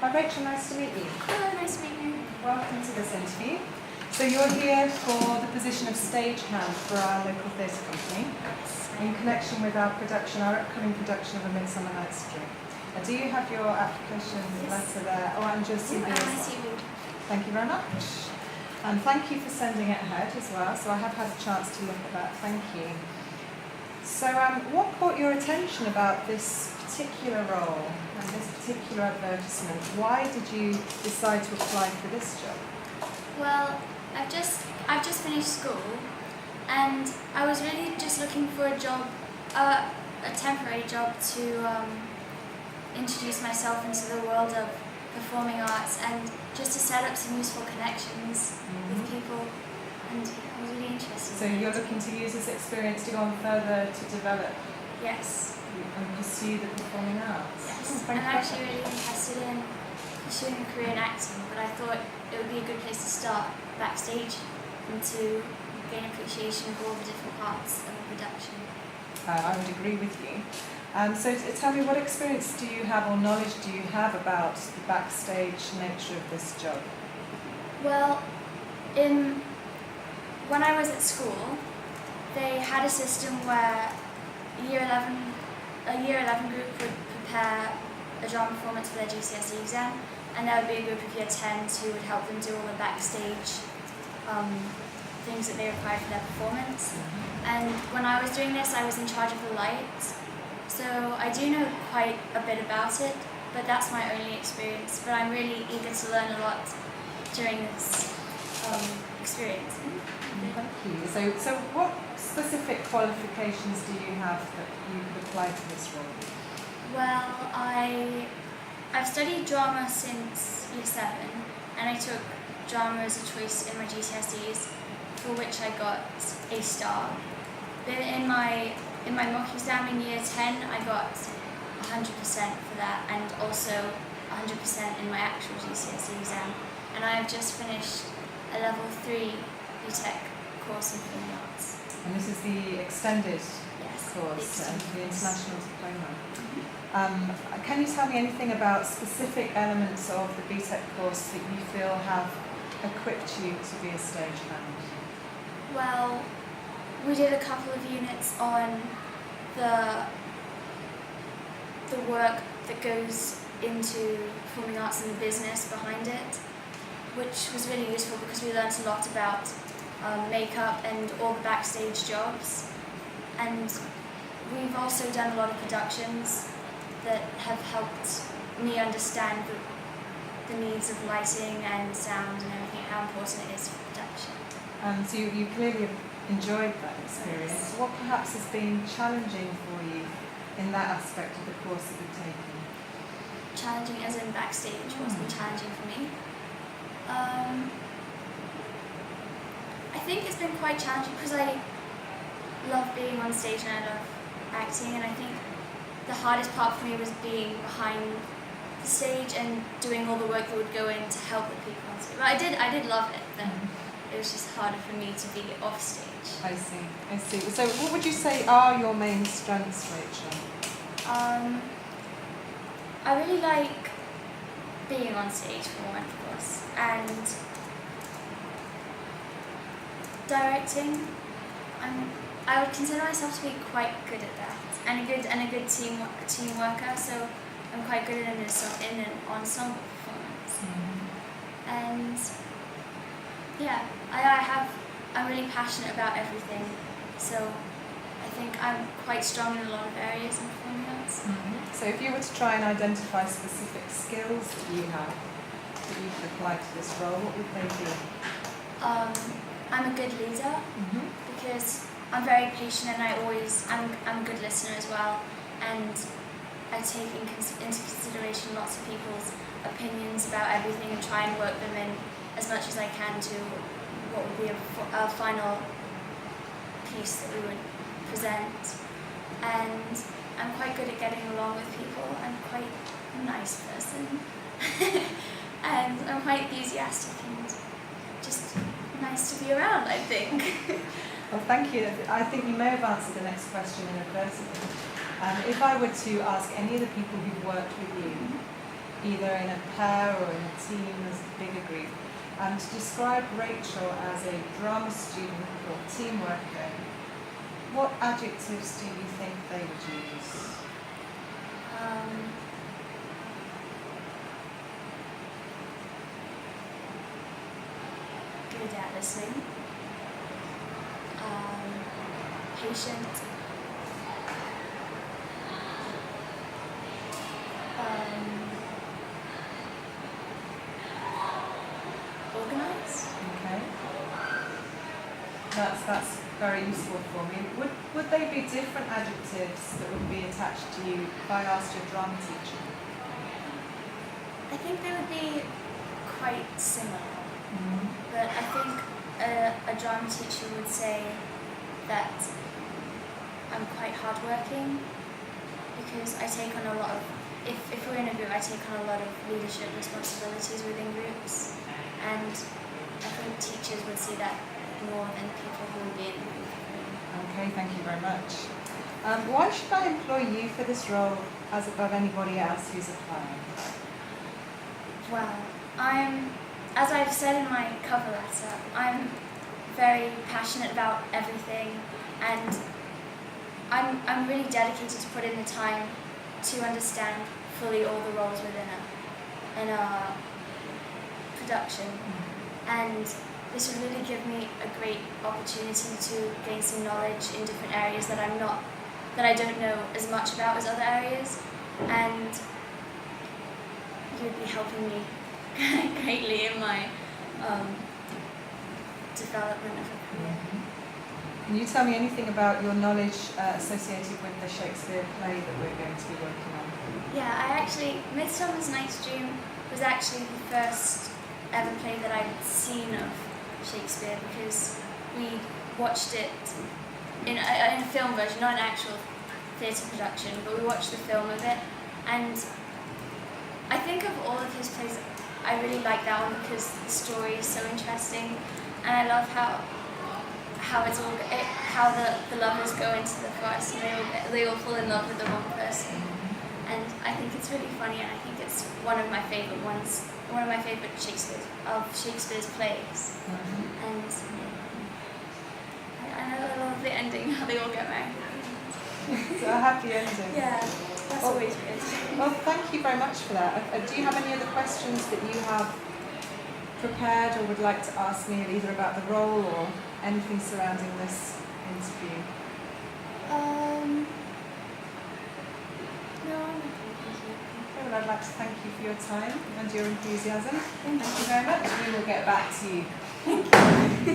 Hi Rachel, nice to meet you. Hello, nice to meet you. Welcome to this interview. So you're here for the position of stagehand for our local theatre company in connection with our upcoming production of A Midsummer Night's Dream. Do you have your application letter there? Oh, and your CV as well. Thank you very much. And thank you for sending it ahead as well. So I have had a chance to look at that. Thank you. So what caught your attention about this particular role and this particular advertisement? Why did you decide to apply for this job? Well, I've just finished school, and I was really just looking for a job, a temporary job to introduce myself into the world of performing arts and just to set up some useful connections with people, and I was really interested. So you're looking to use this experience to go on further to develop Yes. and pursue the performing arts? Yes. Oh, I'm actually really interested in pursuing a career in acting, but I thought it would be a good place to start backstage and to gain appreciation of all the different parts of a production. I would agree with you. So tell me, what experience do you have or knowledge do you have about the backstage nature of this job? Well, when I was at school, they had a system where a year 11 group would prepare a drama performance for their GCSE exam, and there would be a group of year 10s who would help them do all the backstage things that they required for their performance. And when I was doing this, I was in charge of the lights, so I do know quite a bit about it, but that's my only experience. But I'm really eager to learn a lot during this experience. Thank you. So what specific qualifications do you have that you could apply to this role? Well, I've studied drama since year 7, and I took drama as a choice in my GCSEs, for which I got a star. Then in my mock exam in year 10, I got 100% for that, and also 100% in my actual GCSE exam. And I have just finished a level 3 BTEC course in performing arts. And this is the extended course, the international diploma. Can you tell me anything about specific elements of the BTEC course that you feel have equipped you to be a stagehand? Well, we did a couple of units on the work that goes into performing arts and the business behind it, which was really useful because we learnt a lot about makeup and all the backstage jobs. And we've also done a lot of productions that have helped me understand the needs of lighting and sound and everything, how important it is for production. So you clearly enjoyed that experience. Yes. What perhaps has been challenging for you in that aspect of the course that you've taken? Challenging as in backstage, what's been challenging for me? I think it's been quite challenging because I love being on stage and I love acting, and I think the hardest part for me was being behind the stage and doing all the work that would go in to help the people on stage. But I did love it, but it was just harder for me to be off stage. I see. So what would you say are your main strengths, Rachel? I really like being on stage for one, of course, and directing. I would consider myself to be quite good at that, and a good team worker. So I'm quite good at in an ensemble performance. And yeah, I'm really passionate about everything. So I think I'm quite strong in a lot of areas in performing arts. So if you were to try and identify specific skills that you have that you could apply to this role, what would they be? I'm a good leader because I'm very patient, and I'm a good listener as well, and I take into consideration lots of people's opinions about everything and try and work them in as much as I can to what would be a final piece that we would present. And I'm quite good at getting along with people. I'm quite a nice person and I'm quite enthusiastic and just nice to be around, I think. Well, thank you. I think you may have answered the next question inadvertently. If I were to ask any of the people who've worked with you, either in a pair or in a team as a bigger group. And to describe Rachel as a drama student or team worker, what adjectives do you think they would use? Good at listening, patient, organised. Okay. That's very useful for me. Would they be different adjectives that would be attached to you if I asked your drama teacher? I think they would be quite similar. Mm-hmm. But I think a drama teacher would say that I'm quite hardworking because I take on a lot of, if we're in a group, I take on a lot of leadership responsibilities within groups, and I think teachers would see that more than people who would be in the group. Okay, thank you very much. Why should I employ you for this role as above anybody else who's applying? Well, as I've said in my cover letter, I'm very passionate about everything, and I'm really dedicated to put in the time to understand fully all the roles within a production. And this would really give me a great opportunity to gain some knowledge in different areas that I don't know as much about as other areas, and you'd be helping me greatly in my development of a career. Can you tell me anything about your knowledge associated with the Shakespeare play that we're going to be working on? Yeah, Midsummer's Night's Dream was actually the first ever play that I'd seen of Shakespeare, because we watched it in a film version, not an actual theatre production, but we watched the film of it, and I think of all of his plays, I really like that one because the story is so interesting, and I love how the lovers go into the forest and they all fall in love with the wrong person, and I think it's really funny, and I think it's one of my favourite ones, one of my favourite Shakespeare's plays. And I love the ending, how they all get married. So a happy ending. Yeah, that's always good. Well, thank you very much for that. Do you have any other questions that you have prepared or would like to ask me, either about the role or anything surrounding this interview? No, I'm okay, thank you. Okay, well, I'd like to thank you for your time and your enthusiasm. Thank you very much. We will get back to you. Thank you.